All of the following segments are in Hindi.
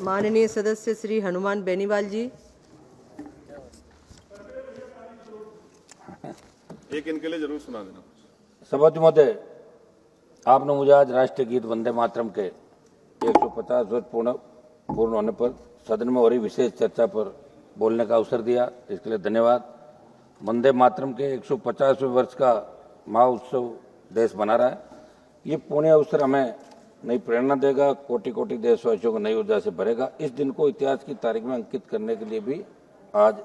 माननीय सदस्य श्री हनुमान बेनीवाल जी। एक इनके लिए जरूर सुना देना। सभापति महोदय, आपने मुझे आज राष्ट्रीय गीत वंदे मातरम के 150 वर्ष पूर्ण होने पर सदन में हो रही विशेष चर्चा पर बोलने का अवसर दिया, इसके लिए धन्यवाद। वंदे मातरम के 150वें वर्ष का महोत्सव देश मना रहा है। ये पुण्य अवसर हमें नई प्रेरणा देगा, कोटि कोटि देशवासियों को नई ऊर्जा से भरेगा। इस दिन को इतिहास की तारीख में अंकित करने के लिए भी आज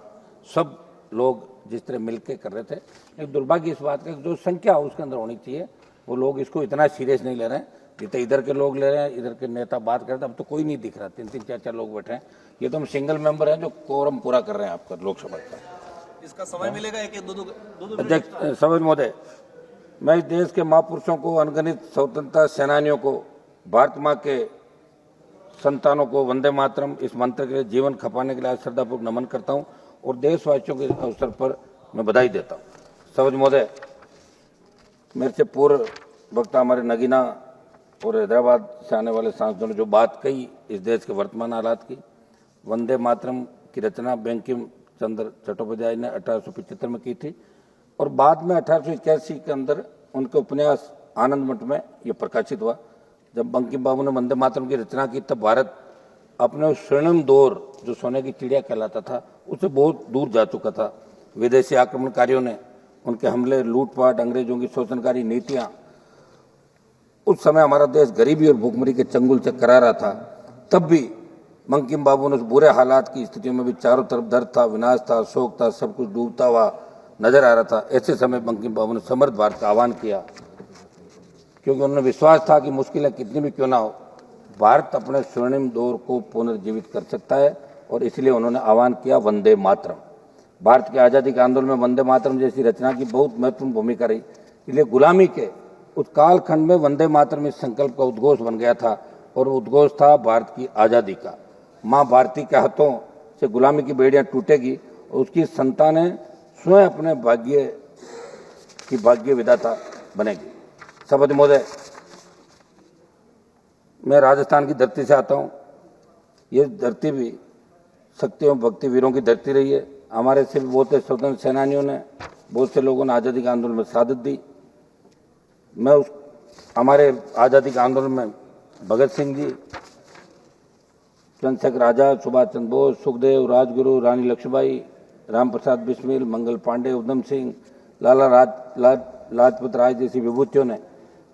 सब लोग जिस तरह मिलकर कर रहे थे, लेकिन दुर्भाग्य इस बात का जो संख्या उसके अंदर होनी चाहिए, वो लोग इसको इतना सीरियस नहीं ले रहे हैं जितने इधर के लोग ले रहे हैं। इधर के नेता बात कर रहे थे, अब तो कोई नहीं दिख रहा, 3-3, 4-4 लोग बैठे हैं। ये तो हम सिंगल मेंबर हैं जो कोरम पूरा कर रहे हैं आपका लोकसभा का। इसका समय मिलेगा एक दो अध्यक्ष सभापति महोदय, मैं इस देश के महापुरुषों को, अनगिनत स्वतंत्रता सेनानियों को, भारत माँ के संतानों को वंदे मातरम इस मंत्र के लिए जीवन खपाने के लिए श्रद्धापूर्वक नमन करता हूं और देशवासियों के अवसर पर मैं बधाई देता हूं। सभापति महोदय, मेरे से पूर्व वक्ता हमारे नगीना और हैदराबाद से आने वाले सांसदों ने जो बात कही इस देश के वर्तमान हालात की, वंदे मातरम की रचना बंकिम चंद्र चट्टोपाध्याय ने 1875 में की थी और बाद में 1881 के अंदर उनके उपन्यास आनंद मठ में ये प्रकाशित हुआ। जब बंकिम बाबू ने वंदे मातरम की रचना की तब भारत अपने उस स्वर्णिम दौर जो सोने की चिड़िया कहलाता था उससे बहुत दूर जा चुका था। विदेशी आक्रमणकारियों ने उनके हमले, लूटपाट, अंग्रेजों की शोषणकारी नीतियां, उस समय हमारा देश गरीबी और भूखमरी के चंगुल से करा रहा था। तब भी बंकिम बाबू ने उस बुरे हालात की स्थितियों में भी चारों तरफ दर्द था, विनाश था, शोक था, सब कुछ डूबता हुआ नजर आ रहा था। ऐसे समय बंकिम बाबू ने समर्थ भारत का आह्वान किया, क्योंकि उन्होंने विश्वास था कि मुश्किलें कितनी भी क्यों ना हो, भारत अपने स्वर्णिम दौर को पुनर्जीवित कर सकता है और इसलिए उन्होंने आह्वान किया वंदे मातरम। भारत की आज़ादी के आंदोलन में वंदे मातरम जैसी रचना की बहुत महत्वपूर्ण भूमिका रही। इसलिए गुलामी के उस कालखंड में वंदे मातरम इस संकल्प का उद्घोष बन गया था और उद्घोष था भारत की आज़ादी का। माँ भारती के हाथों से गुलामी की बेड़ियां टूटेगी और उसकी संतानें स्वयं अपने भाग्य विधाता बनेगी। सभापति महोदय, मैं राजस्थान की धरती से आता हूं। ये धरती भी शक्ति एवं भक्ति वीरों की धरती रही है। हमारे से भी बहुत से स्वतंत्र सेनानियों ने, बहुत से लोगों ने आज़ादी के आंदोलन में शहादत दी। मैं हमारे आज़ादी के आंदोलन में भगत सिंह जी, चंद्रशेखर आजाद, सुभाष चंद्र बोस, सुखदेव, राजगुरु, रानी लक्ष्मीबाई, राम प्रसाद बिस्मिल, मंगल पांडे, उधम सिंह, लाला लाजपत राय जैसी विभूतियों ने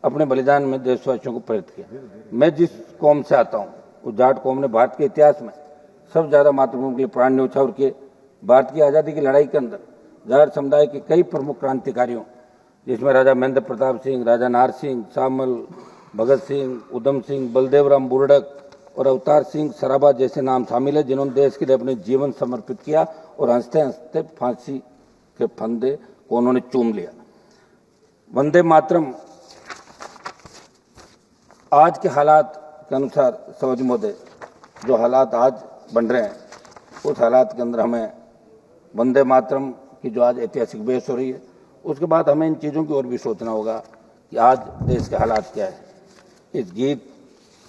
अपने बलिदान में देशवासियों को प्रेरित किया। मैं जिस कौम से आता हूं, उस जाट कौम ने भारत के इतिहास में सबसे ज्यादा मातृभूमि के लिए प्राण न्यौछावर किए। भारत की आज़ादी की लड़ाई के अंदर जाट समुदाय के कई प्रमुख क्रांतिकारियों, जिसमें राजा महेंद्र प्रताप सिंह, राजा नार सिंह, शामल, भगत सिंह, उधम सिंह, बलदेवराम बुर्डक और अवतार सिंह सराबा जैसे नाम शामिल है, जिन्होंने देश के लिए अपने जीवन समर्पित किया और हंसते हंसते फांसी के फंदे को उन्होंने चूम लिया। वंदे मातरम आज के हालात के अनुसार, सभापति महोदय, जो हालात आज बन रहे हैं उस हालात के अंदर हमें वंदे मातरम की जो आज ऐतिहासिक बहस हो रही है, उसके बाद हमें इन चीज़ों की ओर भी सोचना होगा कि आज देश के हालात क्या है। इस गीत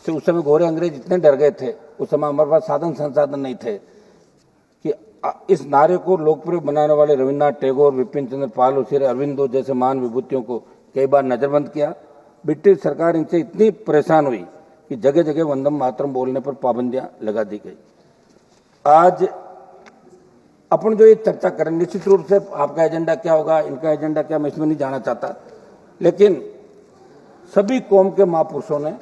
से उस समय गोरे अंग्रेज इतने डर गए थे, उस समय हमारे पास साधन संसाधन नहीं थे कि इस नारे को लोकप्रिय बनाने वाले रविन्द्रनाथ टैगोर, विपिन चंद्र पाल और श्री अरविंदो जैसे महान विभूतियों को कई बार नजरबंद किया। ब्रिटिश सरकार इनसे इतनी परेशान हुई कि जगह जगह वंदे मातरम बोलने पर पाबंदियां लगा दी गई। आज अपन जो ये चर्चा करें, निश्चित रूप से आपका एजेंडा क्या होगा, इनका एजेंडा क्या, मैं इसमें नहीं जाना चाहता, लेकिन सभी कौम के महापुरुषों ने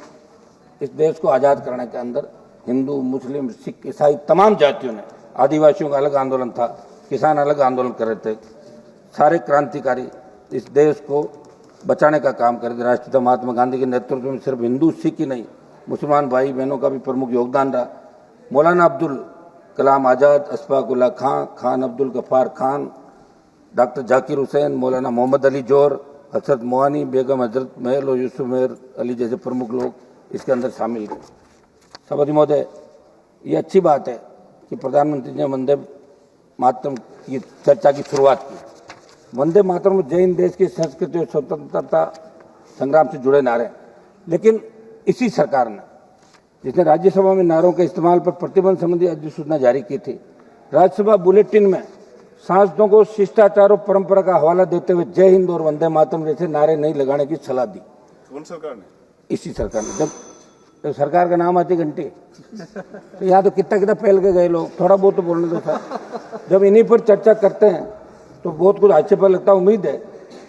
इस देश को आजाद करने के अंदर हिंदू, मुस्लिम, सिख, ईसाई तमाम जातियों ने, आदिवासियों का अलग आंदोलन था, किसान अलग आंदोलन कर रहे थे, सारे क्रांतिकारी इस देश को बचाने का काम कर रहे थे। राष्ट्रपिता महात्मा गांधी के नेतृत्व में सिर्फ हिंदू सिख ही नहीं, मुसलमान भाई बहनों का भी प्रमुख योगदान रहा। मौलाना अब्दुल कलाम आज़ाद, अशफाक उल्लाह खां, खान अब्दुल गफ्फार खान, डॉक्टर जाकिर हुसैन, मौलाना मोहम्मद अली जोहर, हजरत मोहानी बेगम, हजरत महल और यूसुफ मेहर अली जैसे प्रमुख लोग इसके अंदर शामिल हुए। सभापति महोदय, ये अच्छी बात है कि प्रधानमंत्री ने वंदे मातरम की चर्चा की शुरुआत की। वंदे मातरम जय हिंद देश की संस्कृति और स्वतंत्रता संग्राम से जुड़े नारे, लेकिन इसी सरकार ने जिसने राज्यसभा में नारों के इस्तेमाल पर प्रतिबंध संबंधी अधिसूचना जारी की थी। राज्यसभा बुलेटिन में सांसदों को शिष्टाचार और परंपरा का हवाला देते हुए जय हिंद और वंदे मातरम जैसे नारे नहीं लगाने की सलाह दी। कौन सरकार ने? इसी सरकार ने। जब सरकार का नाम आती घंटी तो यहाँ तो कितना पहल के गए लोग, थोड़ा बहुत तो बोलने दो सर। जब इन्हीं पर चर्चा करते हैं तो बहुत कुछ आक्षेप लगता है। उम्मीद है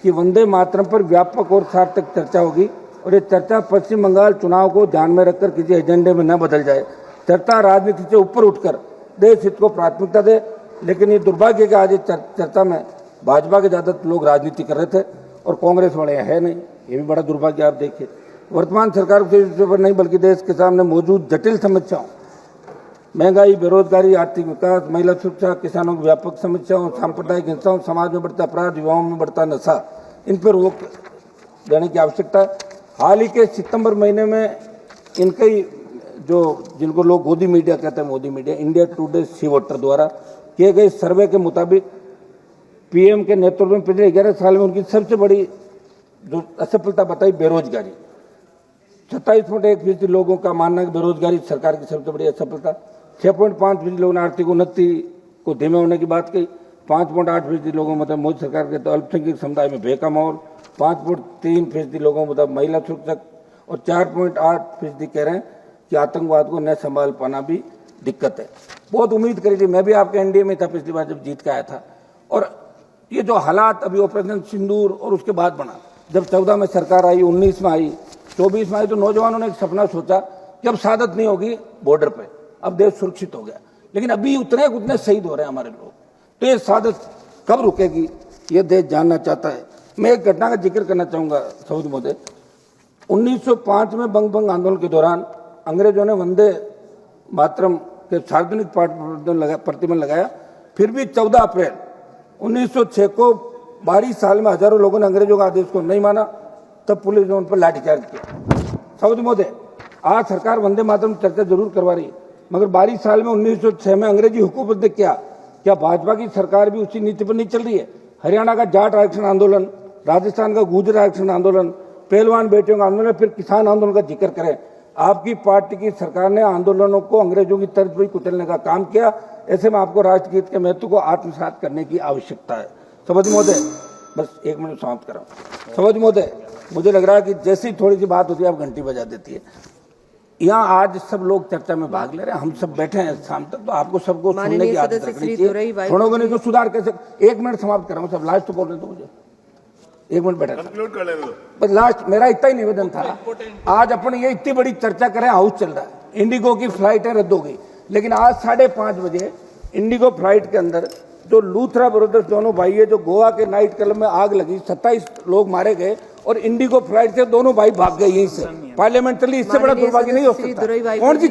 कि वंदे मातरम पर व्यापक और सार्थक चर्चा होगी और ये चर्चा पश्चिम बंगाल चुनाव को ध्यान में रखकर किसी एजेंडे में न बदल जाए। चर्चा राजनीति से ऊपर उठकर देश हित को प्राथमिकता दे, लेकिन ये दुर्भाग्य कि आज चर्चा में भाजपा के ज्यादातर लोग राजनीति कर रहे थे और कांग्रेस वाले है नहीं। ये भी बड़ा दुर्भाग्य। आप देखिए, वर्तमान सरकार के पर नहीं बल्कि देश के सामने मौजूद जटिल समस्याओं, महंगाई, बेरोजगारी, आर्थिक विकास, महिला सुरक्षा, किसानों की व्यापक समस्याओं, सांप्रदायिक हिंसाओं, समाज में बढ़ता अपराध, युवाओं में बढ़ता नशा, इन पर रोक देने की आवश्यकता है। हाल ही के सितंबर महीने में इनके जो जिनको लोग गोदी मीडिया कहते हैं, मोदी मीडिया, इंडिया टुडे सी वोटर द्वारा किए गए सर्वे के मुताबिक पीएम के नेतृत्व में पिछले 11 साल में उनकी सबसे बड़ी जो असफलता बताई बेरोजगारी। 27.1% लोगों का मानना है कि बेरोजगारी सरकार की सबसे बड़ी असफलता। 6.5% लोगों ने आर्थिक उन्नति को धीमे होने की बात कही। 5.8% लोगों मतलब मोदी सरकार के तो अल्पसंख्यक समुदाय में भय का माहौल। 5.3% लोगों मतलब महिला सुरक्षा और 4.8% कह रहे हैं कि आतंकवाद को न संभाल पाना भी दिक्कत है। बहुत उम्मीद करी थी, मैं भी आपके एनडीए में था पिछली बार जब जीत के आया था। और ये जो हालात अभी ऑपरेशन सिंदूर और उसके बाद बना, जब 14 में सरकार आई, 19 में आई, 24 में आई, तो नौजवानों ने एक सपना सोचा कि अब सादत नहीं होगी बॉर्डर पे, अब देश सुरक्षित हो गया। लेकिन अभी उतने शहीद हो रहे हैं हमारे लोग, तो ये सादत कब रुकेगी ये देश जानना चाहता है। मैं एक घटना का जिक्र करना चाहूंगा सऊद महोदय। 1905 में बंग आंदोलन के दौरान अंग्रेजों ने वंदे मातरम के सार्वजनिक प्रतिबंध लगाया। फिर भी 14 अप्रैल 1906 को 22 साल में हजारों लोगों ने अंग्रेजों के आदेश को नहीं माना, तब पुलिस ने उन पर लाठीचार्ज किया। सऊद महोदय, आज सरकार वंदे मातरम चर्चा जरूर करवा रही है, मगर 22 साल में 1906 में अंग्रेजी हुकूमत ने क्या भाजपा की सरकार भी उसी नीति पर नहीं चल रही है? हरियाणा का जाट आरक्षण आंदोलन, राजस्थान का गुर्जर आरक्षण आंदोलन, पहलवान बेटियों का आंदोलन, फिर किसान आंदोलन का जिक्र करें। आपकी पार्टी की सरकार ने आंदोलनों को अंग्रेजों की तर्ज पर कुचलने का काम किया। ऐसे में आपको राष्ट्रगीत के महत्व को आत्मसात करने की आवश्यकता है। सवज महोदय, बस 1 मिनट समाप्त कराऊं। सवज महोदय, मुझे लग रहा है कि जैसी थोड़ी सी बात होती है आप घंटी बजा देती है। यहाँ आज सब लोग चर्चा में भाग ले रहे हैं, हम सब बैठे हैं शाम तक, तो आपको सबको सुनने की आदत रखनी चाहिए। छोड़ोगे नहीं तो सुधार कैसे? 1 मिनट समाप्त कराऊं, सब लास्ट तो बोल रहे थे मुझे। 1 मिनट बैठा कंक्लूड कर लेने दो। बस लास्ट मेरा इतना ही निवेदन था। आज अपन ये इतनी बड़ी चर्चा करें, हाउस चल रहा है, इंडिगो की फ्लाइटें रद्द हो गई, लेकिन आज 5:30 बजे इंडिगो फ्लाइट के अंदर जो लूथरा ब्रदर्स दोनों भाई है, जो गोवा के नाइट क्लब में आग लगी, 27 लोग मारे गए और इंडिगो फ्लाइट से दोनों भाई भाग गए यहीं से। पार्लियामेंट चली, इससे बड़ा दुर्भाग्य नहीं हो सकता। कौन सी